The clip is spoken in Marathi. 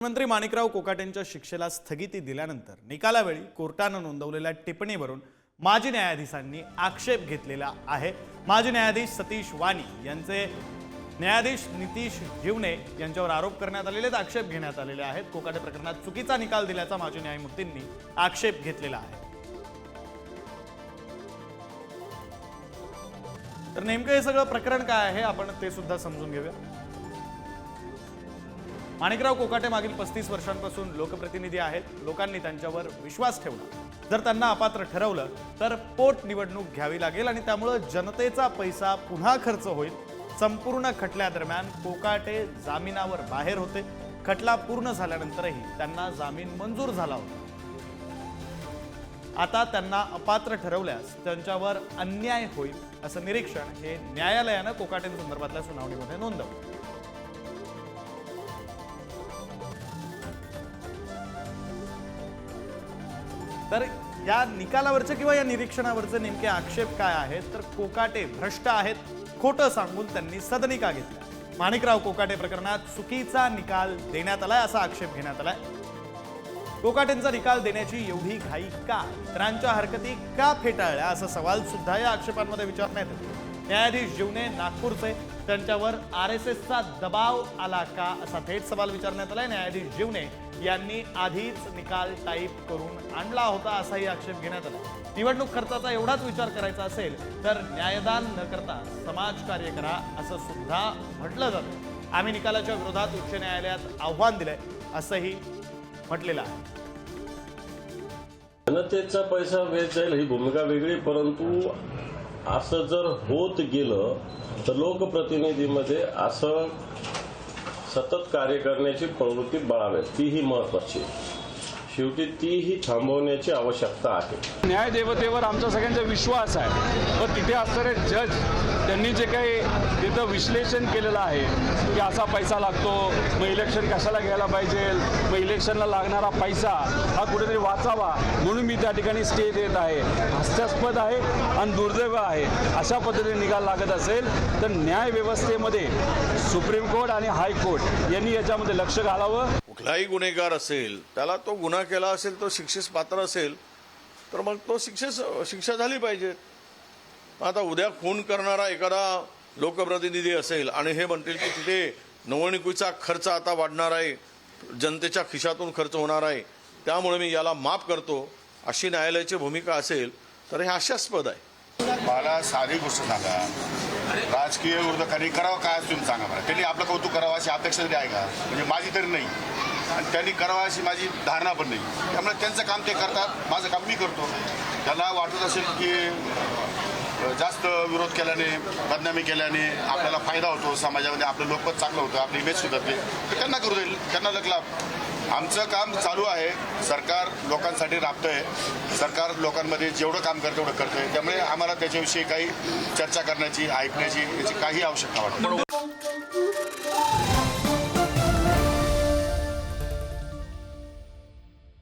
मंत्री माणिकराव कोकाटेंच्या शिक्षेला स्थगिती दिल्यानंतर निकालावेळी कोर्टाने नोंदवलेल्या टिप्पणीवरून माजी न्यायाधीशांनी आक्षेप घेतलेला आहे। माजी न्यायाधीश सतीश वाणी यांचे न्यायाधीश नितीश जीवने यांच्यावर आरोप करण्यात आलेले आक्षेप घेण्यात आलेले आहेत। कोकाटे प्रकरणात चुकीचा निकाल दिल्याचा माजी न्यायमूर्तींनी आक्षेप घेतलेला आहे। तर नेमकं हे सगळं प्रकरण काय आहे आपण ते सुद्धा समजून घेऊया। माणिकराव कोकाटे मागील 35 वर्षांपासून लोकप्रतिनिधी आहेत। लोकांनी त्यांच्यावर विश्वास ठेवला। जर त्यांना अपात्र ठरवलं तर पोटनिवडणूक घ्यावी लागेल आणि त्यामुळे जनतेचा पैसा पुन्हा खर्च होईल। संपूर्ण खटल्यादरम्यान कोकाटे जामिनावर बाहेर होते। खटला पूर्ण झाल्यानंतरही त्यांना जामीन मंजूर झाला होता। आता त्यांना अपात्र ठरवल्यास त्यांच्यावर अन्याय होईल असं निरीक्षण हे न्यायालयाने कोकाटेंसंदर्भातल्या सुनावणीमध्ये नोंदवलं। तर या निकालावरचे किंवा या निरीक्षणावरचे नेमके आक्षेप काय आहेत तर कोकाटे भ्रष्ट आहेत, खोटं सांगून त्यांनी सदनिका घेतल्या। माणिकराव कोकाटे प्रकरणात चुकीचा निकाल देण्यात आलाय असा आक्षेप घेण्यात आलाय। कोकाटेंचा निकाल देण्याची एवढी घाई का, इतरांच्या हरकती का फेटाळल्या असा सवाल सुद्धा या आक्षेपांमध्ये विचारण्यात येतो। न्यायाधीश जीवने नागपूरचे त्यांच्यावर आरएसएसचा दबाव आला का असा थेट सवाल विचारण्यात आलाय। न्यायाधीश जीवने यांनी आधीच निकाल टाईप करून आणला होता असाही आक्षेप घेण्यात आला। निवडणूक खर्चाचा एवढाच विचार करायचा असेल तर न्यायदान न करता समाजकार्य करा असं सुद्धा म्हटलं जातं। आम्ही निकालाच्या विरोधात उच्च न्यायालयात आव्हान दिलंय असंही म्हटलेलं आहे। जनतेचा पैसा वेस्ट जाईल ही भूमिका वेगळी, परंतु असं जर होत गेलं तर लोकप्रतिनिधीमध्ये असं सतत कार्य करण्याची प्रवृत्ती बाळगावी, तीही महत्त्वाची। शेवटी तीही थांबवण्याची आवश्यकता आहे। न्यायदेवतेवर आमचा सगळ्यांचा विश्वास आहे, पण तिथे असणारे जज त्यांनी जे काही तिथं विश्लेषण केलेलं आहे की असा पैसा लागतो, मग इलेक्शन कशाला घ्यायला पाहिजे, मग इलेक्शनला लागणारा पैसा हा कुठेतरी वाचावा म्हणून मी त्या ठिकाणी स्टे देत आहे। हास्यास्पद आहे आणि दुर्दैव आहे। अशा पद्धतीने निकाल लागत असेल तर न्यायव्यवस्थेमध्ये सुप्रीम कोर्ट आणि हायकोर्ट यांनी याच्यामध्ये लक्ष घालावं। कुठलाही गुन्हेगार असेल त्याला तो गुन्हा केला असेल तो शिक्षेस पात्र असेल तर मग तो शिक्षा झाली पाहिजे। आता उद्या खून करणारा एखादा लोकप्रतिनिधी असेल आणि हे म्हणतील की तिथे निवडणुकीचा खर्च आता वाढणार आहे, जनतेच्या खिशातून खर्च होणार आहे, त्यामुळे मी याला माफ करतो, अशी न्यायालयाची भूमिका असेल तर हे हास्यास्पद आहे। मला साधी गोष्ट सांगा, राजकीय विरोधकांनी करावं काय तुम्ही सांगा मला। त्यांनी आपलं कौतुक करावं अशी अपेक्षा तरी आहे का? म्हणजे माझी तरी नाही आणि त्यांनी करावं अशी माझी धारणा पण नाही। त्यामुळे त्यांचं काम ते करतात, माझं काम मी करतो। त्यांना वाटत असेल की जास्त विरोध केल्याने, बदनामी केल्याने आपल्याला फायदा होतो, समाजामध्ये आपलं लोकमत चांगलं होतं, आपली इमेज सुधारते, तर त्यांना करू देईल, त्यांना लकलाभ। आमचं काम चालू आहे, सरकार लोकांसाठी राबतंय, सरकार लोकांमध्ये जेवढं काम करतं तेवढं करतंय, त्यामुळे आम्हाला त्याच्याविषयी काही चर्चा करण्याची, ऐकण्याची याची काही आवश्यकता वाटत नाही।